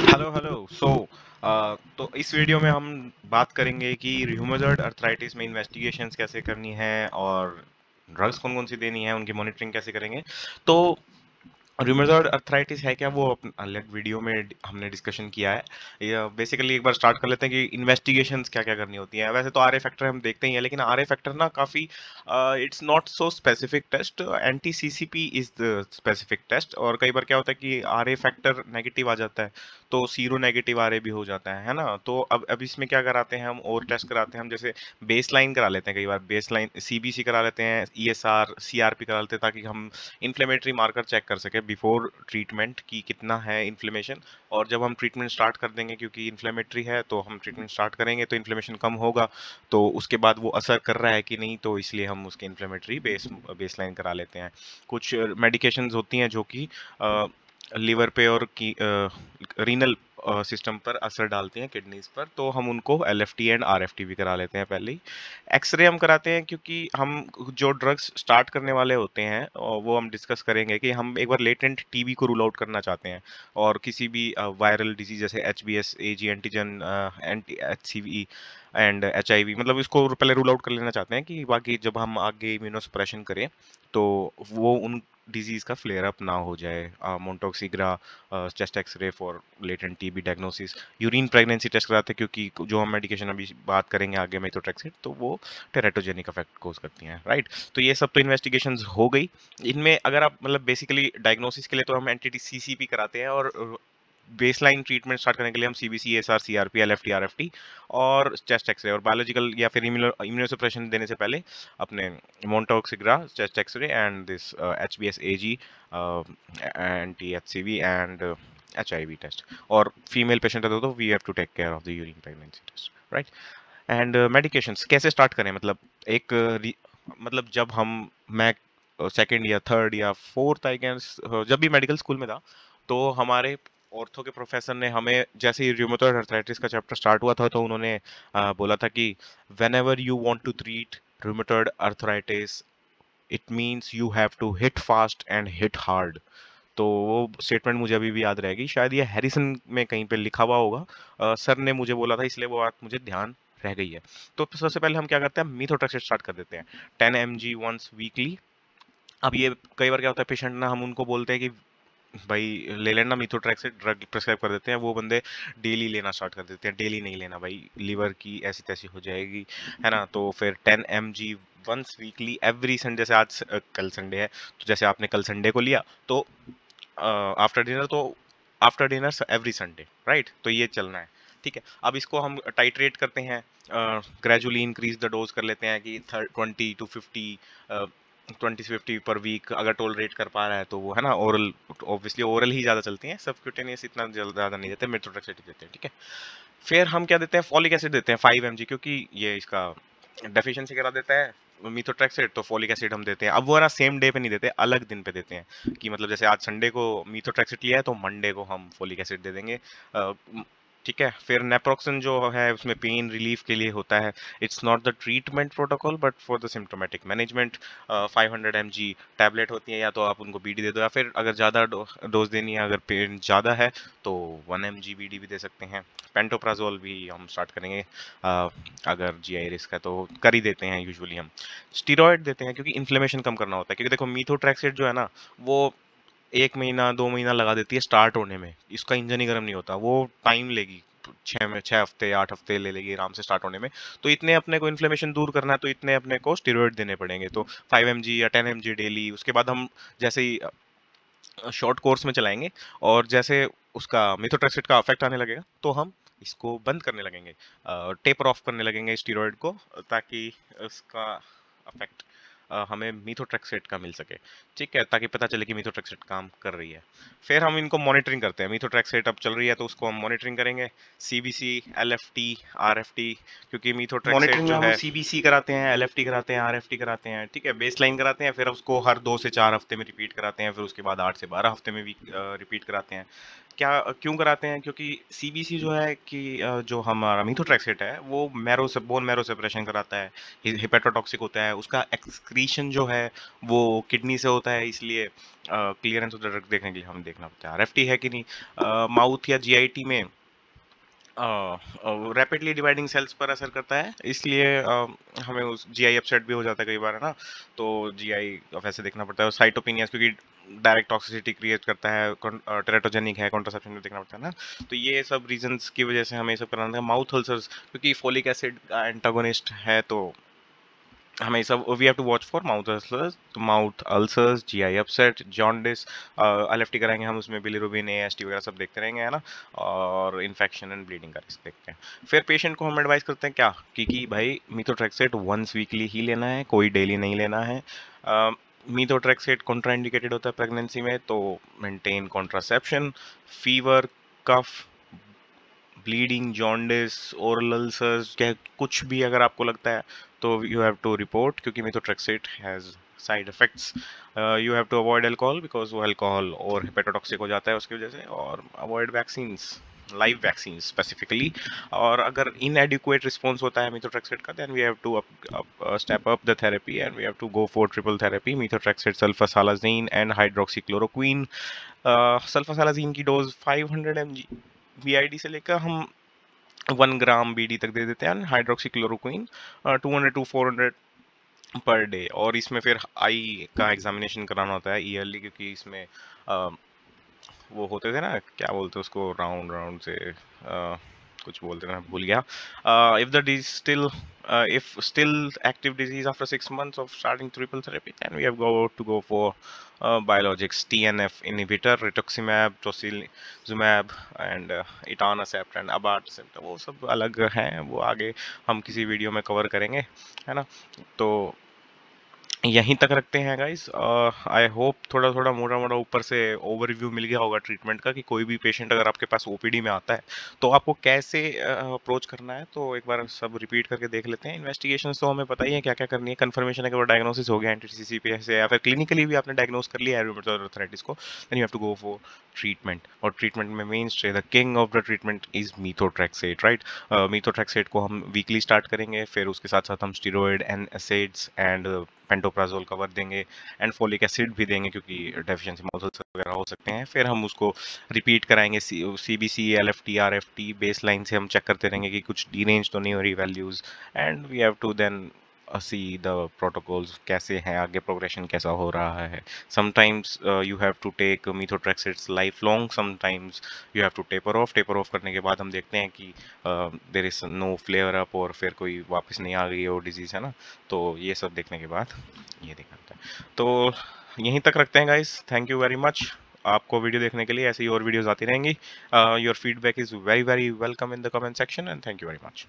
Hello hello तो इस video में हम बात करेंगे कि रूमेटॉइड अर्थराइटिस में इन्वेस्टिगेशंस कैसे करनी है और ड्रग्स कौन कौन सी देनी है, उनकी मॉनिटरिंग कैसे करेंगे। तो रूमेटॉइड अर्थराइटिस है क्या, वो अलग वीडियो में हमने डिस्कशन किया है। ये बेसिकली एक बार स्टार्ट कर लेते हैं कि इन्वेस्टिगेशंस क्या क्या करनी होती है। वैसे तो आर ए फैक्टर हम देखते ही हैं, लेकिन आर ए फैक्टर ना काफ़ी it's not so specific test. Anti CCP is the specific test, और कई बार क्या होता है कि आर ए फैक्टर नेगेटिव आ जाता है तो सीरो नेगेटिव आर ए भी हो जाता है ना। तो अब इसमें क्या कराते हैं हम, और टेस्ट कराते हैं हम, जैसे बेस लाइन करा लेते हैं, कई बार बेस लाइन सीबीसी करा लेते हैं, ईएसआर सीआरपी करा लेते हैं, ताकि हम इन्फ्लेमेटरी मार्कर चेक कर सके बिफोर ट्रीटमेंट कि कितना है इन्फ्लेमेशन। और जब हम ट्रीटमेंट स्टार्ट कर देंगे, क्योंकि इन्फ्लेमेटरी है तो हम ट्रीटमेंट स्टार्ट करेंगे तो इन्फ्लेमेशन कम होगा, तो उसके बाद वो असर कर रहा है कि नहीं, तो इसलिए हम उसके इन्फ्लेमेटरी बेसलाइन करा लेते हैं। कुछ मेडिकेशंस होती हैं जो कि लिवर पे और की रीनल सिस्टम पर असर डालती हैं, किडनीज पर, तो हम उनको एलएफटी एंड आरएफटी भी करा लेते हैं पहले ही। एक्सरे हम कराते हैं क्योंकि हम जो ड्रग्स स्टार्ट करने वाले होते हैं वो हम डिस्कस करेंगे कि हम एक बार लेटेंट टीबी को रूल आउट करना चाहते हैं, और किसी भी वायरल डिजीज जैसे HBs AG antigen anti HCV and HIV, मतलब इसको पहले रूल आउट कर लेना चाहते हैं कि बाकी जब हम आगे इम्यूनोसप्रेशन करें तो वो उन डिजीज का फ्लेयर अप ना हो जाए। मोन्टोक्सिग्रा chest x-ray for latent TB diagnosis, urine pregnancy test कराते हैं क्योंकि जो हम मेडिकेशन अभी बात करेंगे आगे मेथोट्रेक्सेट, तो वो टेराटोजेनिक इफेक्ट कोज करती हैं, राइट। तो ये सब तो इन्वेस्टिगेशंस हो गई। इनमें अगर आप मतलब बेसिकली डायग्नोसिस के लिए तो हम एंटी सीसीपी कराते हैं, और बेसलाइन ट्रीटमेंट स्टार्ट करने के लिए हम CBC ESR CRP LFT RFT और चेस्ट एक्सरे, और बायोलॉजिकल या फिर इम्यूनोसप्रेशन देने से पहले अपने मोन्टोक्सिग्रा चेस्ट एक्सरे एंड दिस एचबीएस एजी anti HCV and HIV test. और फीमेल पेशेंट है तो we have to take care of the urine pregnancy test, right. And medications कैसे स्टार्ट करें, मतलब एक मतलब जब मैं सेकंड या थर्ड या फोर्थ आई गेस, जब भी मेडिकल स्कूल में था, तो हमारे ऑर्थो के प्रोफेसर ने हमें, जैसे ही रूमेटॉइड अर्थराइटिस का चैप्टर स्टार्ट हुआ था, तो उन्होंने बोला था कि whenever you want to treat rheumatoid arthritis, it means you have to hit fast and hit hard. तो वो स्टेटमेंट मुझे अभी भी याद रहेगी, शायद ये हैरिसन में कहीं पे लिखा हुआ होगा। सर ने मुझे बोला था, इसलिए वो बात मुझे ध्यान रह गई है। तो सबसे पहले हम क्या करते हैं, मीथोट्रेक्सेट स्टार्ट कर देते हैं 10 mg वंस वीकली। अब ये कई बार क्या होता है, पेशेंट ना, हम उनको बोलते हैं कि भाई ले लेना मीथोट्रेक्सेट, ड्रग प्रिस्क्राइब कर देते हैं, वो बंदे डेली लेना स्टार्ट कर देते हैं। डेली नहीं लेना भाई, लिवर की ऐसी तैसी हो जाएगी, है ना। तो फिर 10 mg once weekly every Sunday, से आज कल संडे है, तो जैसे आपने कल संडे को लिया तो आफ्टर डिनर, तो after dinner every Sunday, right. तो ये चलना है, ठीक है। अब इसको हम टाइट्रेट करते हैं, ग्रेजुअली इंक्रीज द डोज कर लेते हैं कि 20 to 50, 20 से 50 पर वीक, अगर टोलरेट कर पा रहा है तो वो, है ना। ओरल, ऑब्वियसली ओरल ही ज़्यादा चलती हैं, सबक्यूटेनियस इतना ज़्यादा नहीं देते, मेथोट्रेक्सेट ही देते हैं, ठीक है। फिर हम क्या देते हैं, फॉलिक एसिड देते हैं 5 mg, क्योंकि ये इसका डेफिशिएंसी करा देता है मीथोट्रेक्सेट, तो फॉलिक एसिड हम देते हैं। अब वो ना सेम डे पे नहीं देते, अलग दिन पे देते हैं, कि मतलब जैसे आज संडे को मीथोट्रेक्सेट लिया है तो मंडे को हम फॉलिक एसिड दे देंगे, ठीक है। फिर नेप्रोक्सन जो है उसमें पेन रिलीफ के लिए होता है, it's not the treatment protocol but for the symptomatic management. 500 mg tablet होती है, या तो आप उनको बीडी दे दो, या फिर अगर ज़्यादा डोज देनी है, अगर पेन ज़्यादा है तो 1 mg बीडी भी दे सकते हैं। पेंटोप्राजोल भी हम स्टार्ट करेंगे, अगर जीआई रिस्क है तो कर ही देते हैं यूजुअली हम। स्टीरॉयड देते हैं क्योंकि इन्फ्लेमेशन कम करना होता है, क्योंकि देखो मीथोट्रेक्सेट जो है ना, वो 1 महीना 2 महीना लगा देती है स्टार्ट होने में, इसका इंजन ही गर्म नहीं होता, वो टाइम लेगी, 6 हफ्ते 8 हफ्ते ले लेगी आराम से स्टार्ट होने में। तो इतने अपने को इन्फ्लेमेशन दूर करना है, तो इतने अपने को स्टेरॉइड देने पड़ेंगे, तो 5 mg या 10 mg डेली। उसके बाद हम जैसे ही शॉर्ट कोर्स में चलाएंगे, और जैसे उसका मिथोट्रेक्सेट का इफेक्ट आने लगेगा तो हम इसको बंद करने लगेंगे, टेपर ऑफ करने लगेंगे स्टीरॉयड को, ताकि उसका इफेक्ट हमें मिथोट्रेक्सेट का मिल सके, ठीक है, ताकि पता चले कि मिथोट्रेक्सेट काम कर रही है। फिर हम इनको मॉनिटरिंग करते हैं, मिथोट्रेक्सेट अब चल रही है तो उसको हम मॉनिटरिंग करेंगे, सीबीसी एलएफटी आरएफटी, क्योंकि मिथोट्रेक्सेट मॉनिटरिंग में हम सीबीसी कराते हैं, एलएफटी कराते हैं, आरएफटी कराते हैं, ठीक है, बेस लाइन कराते हैं, फिर उसको हर 2 से 4 हफ्ते में रिपीट कराते हैं, फिर उसके बाद 8 से 12 हफ्ते में भी रिपीट कराते हैं। क्या क्यों कराते हैं? क्योंकि सीबीसी जो है कि जो हमारा मीथोट्रेक्सेट है वो मैरो से बोन मैरो सेपरेशन कराता है, हेपेटोटॉक्सिक होता है, उसका एक्सक्रीशन जो है वो किडनी से होता है, इसलिए क्लियरेंस ऑफ द ड्रग देखने के लिए हमें देखना पड़ता है। आरएफटी है कि नहीं, माउथ या जीआईटी में रैपिडली डिवाइडिंग सेल्स पर असर करता है, इसलिए हमें उस जीआई अपसेट भी हो जाता है कई बार, है ना। तो जीआई वैसे देखना पड़ता है। साइटोपिनिया क्योंकि डायरेक्ट टॉक्सिसिटी क्रिएट करता है, टेरेटोजेनिक है, कॉन्ट्रासेप्शन में देखना पड़ता है ना। तो ये सब रीजंस की वजह से हमें ये सब कराना है। माउथ अल्सर्स क्योंकि फोलिक एसिड का एंटागोनिस्ट है, तो हमें सब we have to watch for mouth ulcers, GI upset, jaundice. LFT कराएंगे हम, उसमें बिलिरुबिन, एएसटी वगैरह सब देखते रहेंगे, है ना। और इन्फेक्शन एंड ब्लीडिंग का रिस्क देखते हैं। फिर पेशेंट को हम एडवाइस करते हैं क्या कि भाई मीथोट्रेक्सेट वंस वीकली ही लेना है, कोई डेली नहीं लेना है। मीथोट्रेक्सेट कॉन्ट्राइंडिकेटेड होता है प्रेगनेंसी में, तो maintain contraception. Fever, cough, bleeding, jaundice, oral ulcers, क्या कुछ भी अगर आपको लगता है तो यू हैव टू रिपोर्ट, क्योंकि methotrexate has side effects. You have to avoid alcohol because वो अल्कोहल और हेपेटोटॉक्सिक हो जाता है उसकी वजह से, और avoid vaccines, live vaccine specifically. और अगर इनएडिक्वेट रिस्पॉन्स होता है methotrexate का, then we have to step up the therapy and we have to go for triple therapy, methotrexate, sulfasalazine and hydroxychloroquine. Sulfasalazine की डोज 500 mg बीआईडी से लेकर हम 1 ग्राम BD तक दे देते हैं। Hydroxychloroquine 200 to 400 per day. और इसमें फिर आई का एग्जामिनेशन कराना होता है ईयरली, क्योंकि इसमें वो होते थे ना, क्या बोलते हैं उसको, राउंड राउंड से कुछ बोलते थे, मैं भूल गया। If the disease still if still active disease after 6 months of starting triple therapy, then we have to go for biologics, TNF inhibitor, rituximab, tocilizumab and etanercept and abatacept। वो सब अलग हैं, वो आगे हम किसी वीडियो में कवर करेंगे, है ना। तो यहीं तक रखते हैं गाइस। आई होप थोड़ा थोड़ा मोटा मोटा ऊपर से ओवरव्यू मिल गया होगा ट्रीटमेंट का, कि कोई भी पेशेंट अगर आपके पास ओपीडी में आता है तो आपको कैसे अप्रोच करना है। तो एक बार सब रिपीट करके देख लेते हैं। इन्वेस्टिगेशंस तो हमें पता ही है क्या क्या करनी है। कंफर्मेशन है कि वो डायग्नोसिस हो गया एंटीसीसीपी से, या फिर क्लिनिकली भी आपने डायग्नोस कर लिया है रूमेटॉइड आर्थराइटिस को, then you have to go for treatment. और ट्रीटमेंट में mainstay the king of the treatment is methotrexate, right. Methotrexate को हम वीकली स्टार्ट करेंगे, फिर उसके साथ साथ हम steroid and acids and pantoprazole cover देंगे, एंड फोलिक एसिड भी देंगे, क्योंकि डेफिशिएंसी माउथ अल्सर वगैरह हो सकते हैं। फिर हम उसको रिपीट कराएंगे, CBC, LFT, RFT base line से हम चेक करते रहेंगे कि कुछ डीरेंज तो नहीं हो रही values, and we have to then see the protocols कैसे हैं, आगे प्रोग्रेशन कैसा हो रहा है। Sometimes you have to take methotrexate life long, sometimes you have to taper off करने के बाद हम देखते हैं कि there is no flare up, और फिर कोई वापस नहीं आ गई हो डिजीज, है ना। तो ये सब देखने के बाद ये देखना होता है। तो यहीं तक रखते हैं guys, thank you very much आपको वीडियो देखने के लिए। ऐसी और वीडियोस आती रहेंगी। Your feedback is very very welcome in the comment section, and thank you very much.